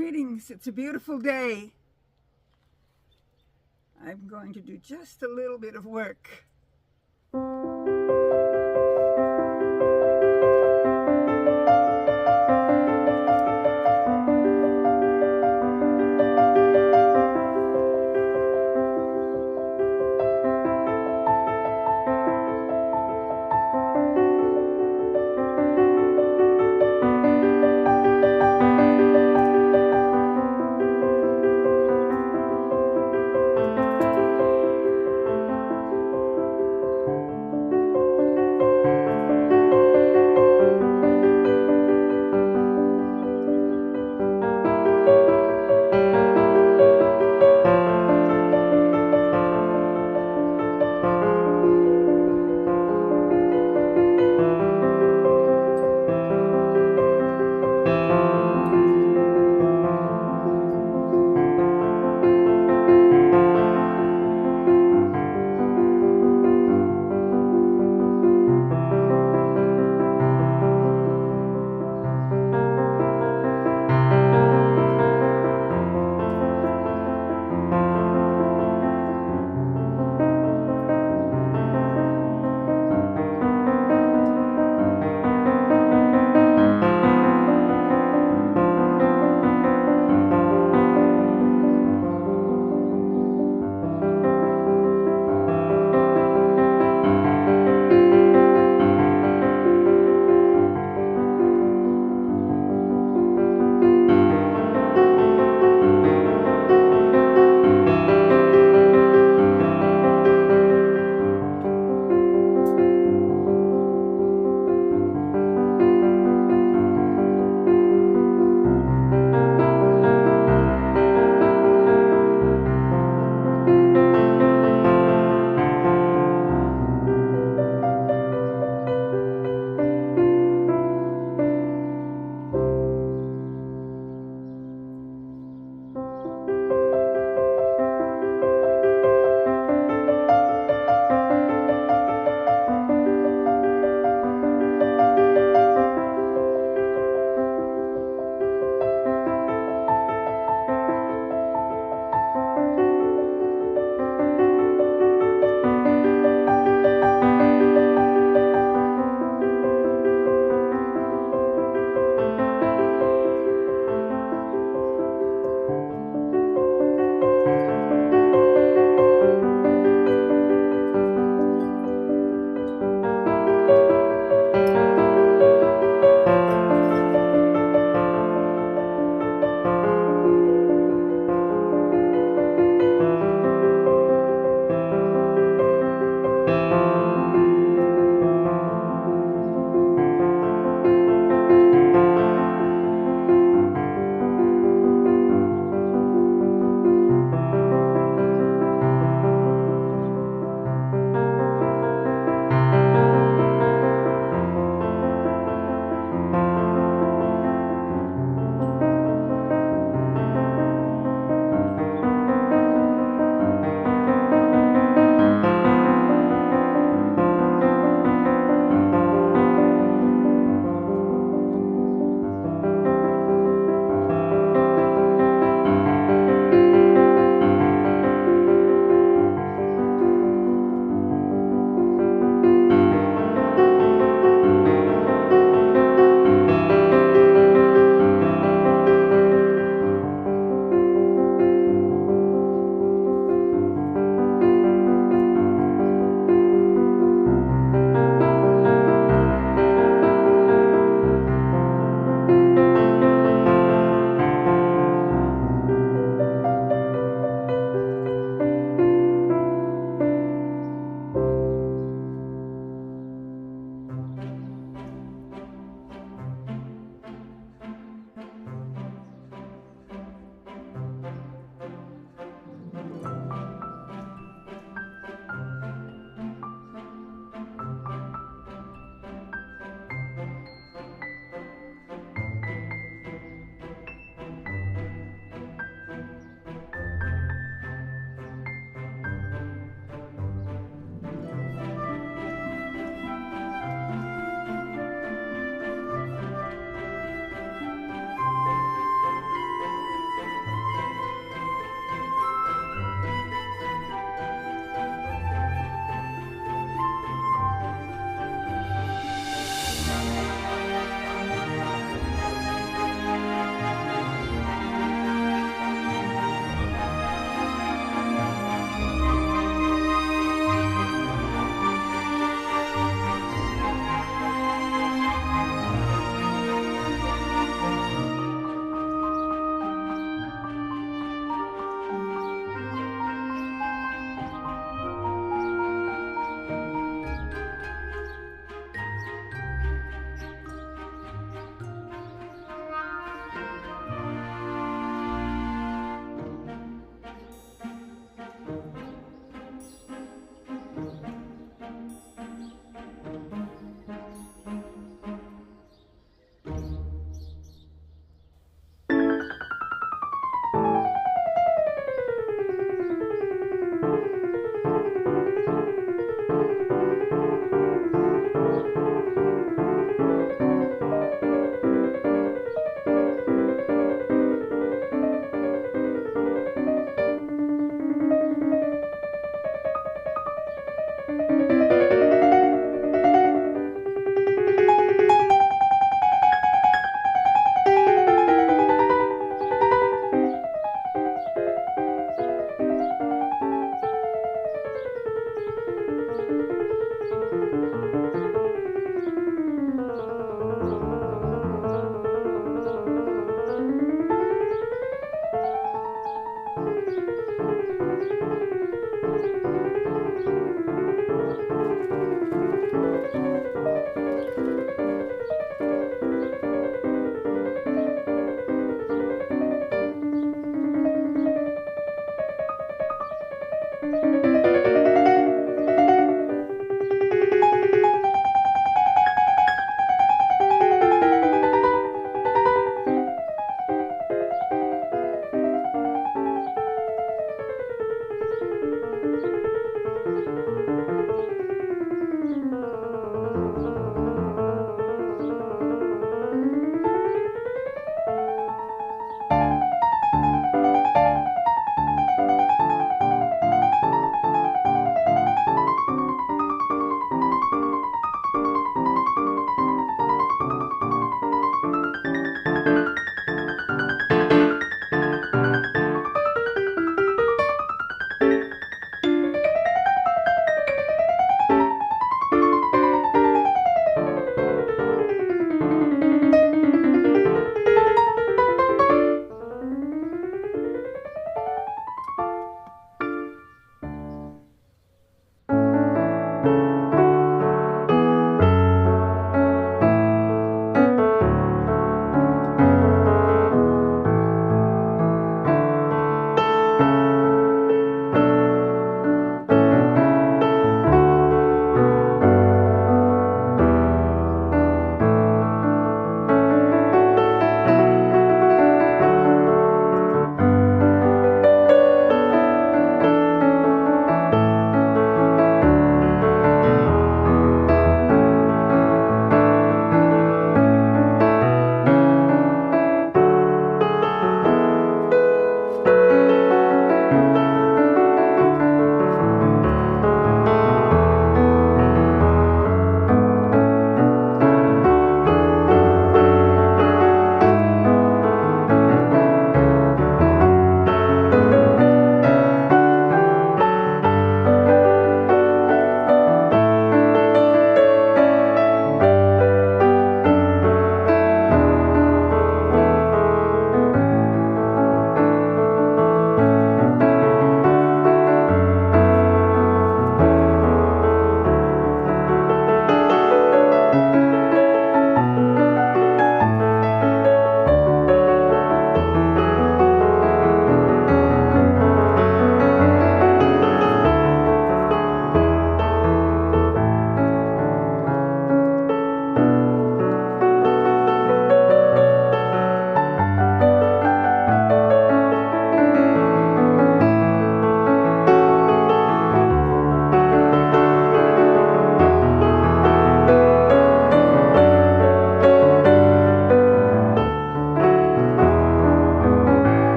Greetings, it's a beautiful day. I'm going to do just a little bit of work.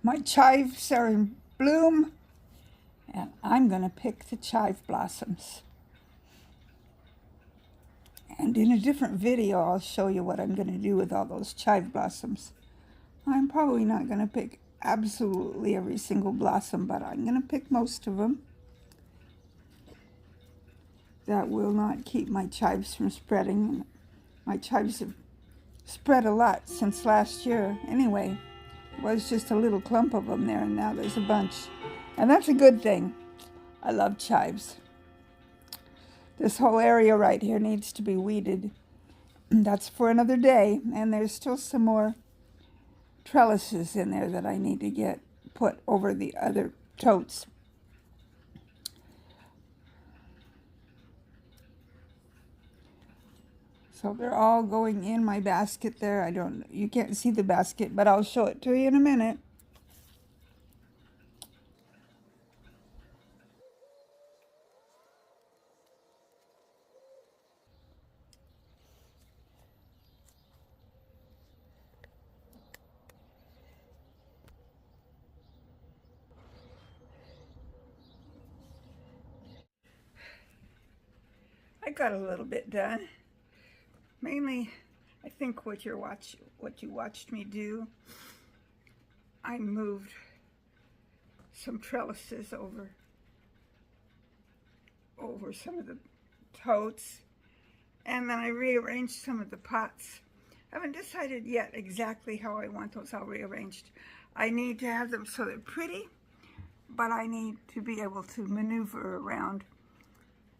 My chives are in bloom, and I'm going to pick the chive blossoms. And in a different video, I'll show you what I'm going to do with all those chive blossoms. I'm probably not going to pick absolutely every single blossom, but I'm going to pick most of them. That will not keep my chives from spreading. My chives have spread a lot since last year. Anyway, it was just a little clump of them there, and now there's a bunch. And that's a good thing. I love chives. This whole area right here needs to be weeded. That's for another day. And there's still some more trellises in there that I need to get put over the other totes. So they're all going in my basket there. You can't see the basket, but I'll show it to you in a minute. I got a little bit done. Mainly, I think what you watched me do, I moved some trellises over some of the totes, and then I rearranged some of the pots. I haven't decided yet exactly how I want those all rearranged. I need to have them so they're pretty, but I need to be able to maneuver around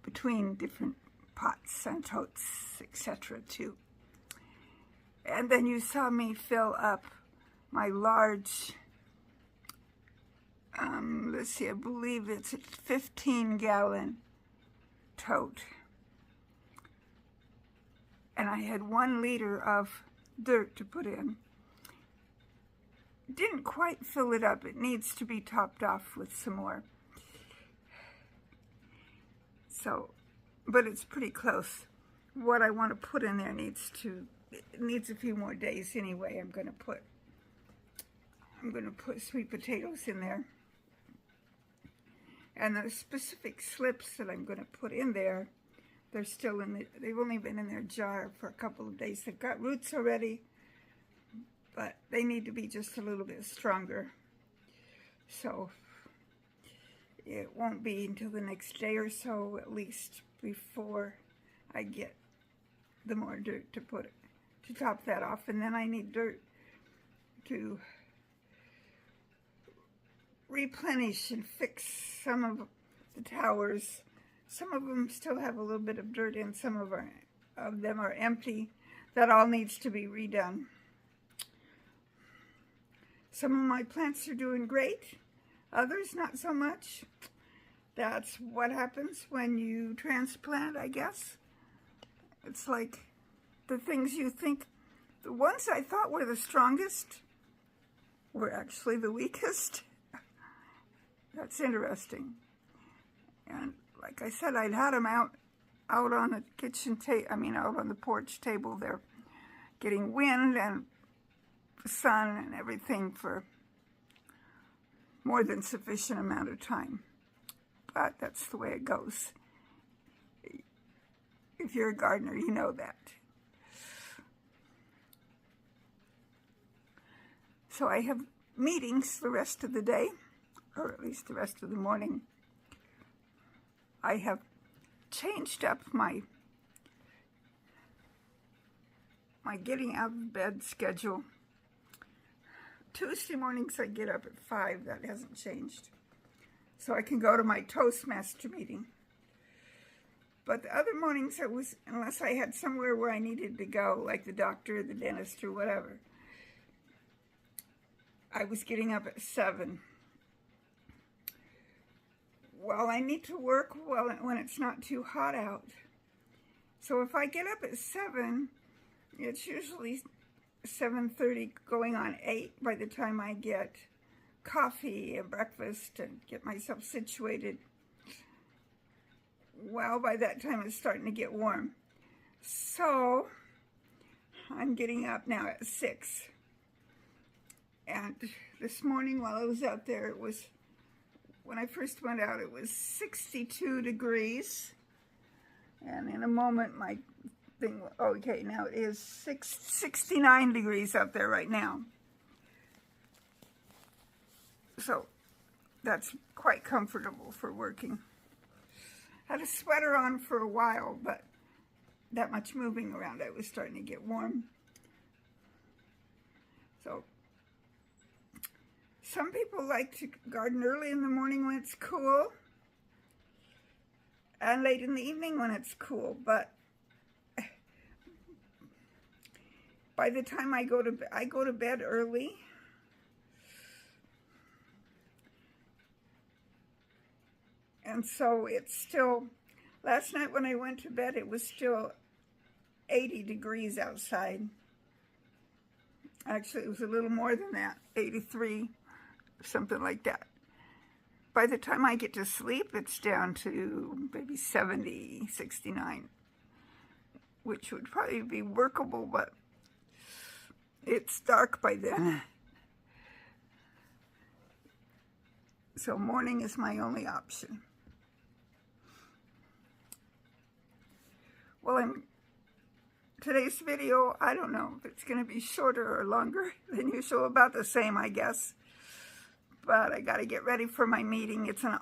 between different pots and totes, etc. too. And then you saw me fill up my large, let's see, I believe it's a 15-gallon tote. And I had 1 liter of dirt to put in. Didn't quite fill it up. It needs to be topped off with some more. So, but it's pretty close. What I want to put in there needs a few more days anyway. I'm going to put sweet potatoes in there. And the specific slips that I'm going to put in there, they're still they've only been in their jar for a couple of days. They've got roots already, but they need to be just a little bit stronger. So it won't be until the next day or so, at least, before I get the more dirt to top that off. And then I need dirt to replenish and fix some of the towers. Some of them still have a little bit of dirt in, some of them are empty. That all needs to be redone. Some of my plants are doing great, others not so much. That's what happens when you transplant, I guess. It's like the things you think, the ones I thought were the strongest were actually the weakest. That's interesting. And like I said, I'd had them out on the kitchen table, out on the porch table there, getting wind and sun and everything for more than sufficient amount of time. But that's the way it goes. If you're a gardener, you know that. So I have meetings the rest of the day, or at least the rest of the morning. I have changed up my getting out of bed schedule. Tuesday mornings I get up at 5. That hasn't changed. So I can go to my Toastmaster meeting. But the other mornings it was, unless I had somewhere where I needed to go, like the doctor, the dentist, or whatever, I was getting up at 7. Well, I need to work when it's not too hot out. So if I get up at 7, it's usually 7:30 going on 8 by the time I get coffee and breakfast and get myself situated. Well, by that time it's starting to get warm. So I'm getting up now at 6. And this morning while I was out there, it was, when I first went out, it was 62 degrees. And in a moment, my thing, okay, now it is 69 degrees out there right now. So that's quite comfortable for working. Had a sweater on for a while, but that much moving around, I was starting to get warm. So some people like to garden early in the morning when it's cool and late in the evening when it's cool, but by the time I go to bed early. And so it's still, last night when I went to bed, it was still 80 degrees outside. Actually, it was a little more than that, 83, something like that. By the time I get to sleep, it's down to maybe 70, 69, which would probably be workable, but it's dark by then. So morning is my only option. Well, today's video, I don't know if it's going to be shorter or longer than usual, about the same, I guess. But I got to get ready for my meeting. It's on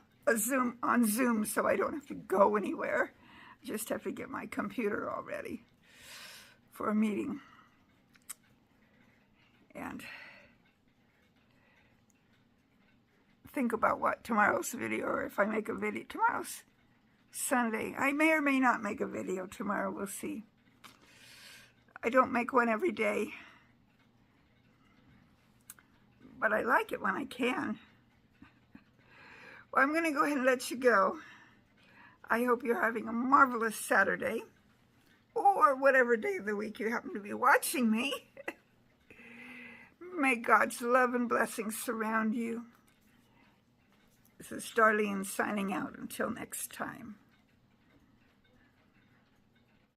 Zoom, so I don't have to go anywhere. I just have to get my computer all ready for a meeting. And think about what tomorrow's video, or if I make a video. Tomorrow's Sunday. I may or may not make a video tomorrow. We'll see. I don't make one every day, but I like it when I can. Well, I'm going to go ahead and let you go. I hope you're having a marvelous Saturday, or whatever day of the week you happen to be watching me. May God's love and blessings surround you. This is Darlene signing out. Until next time.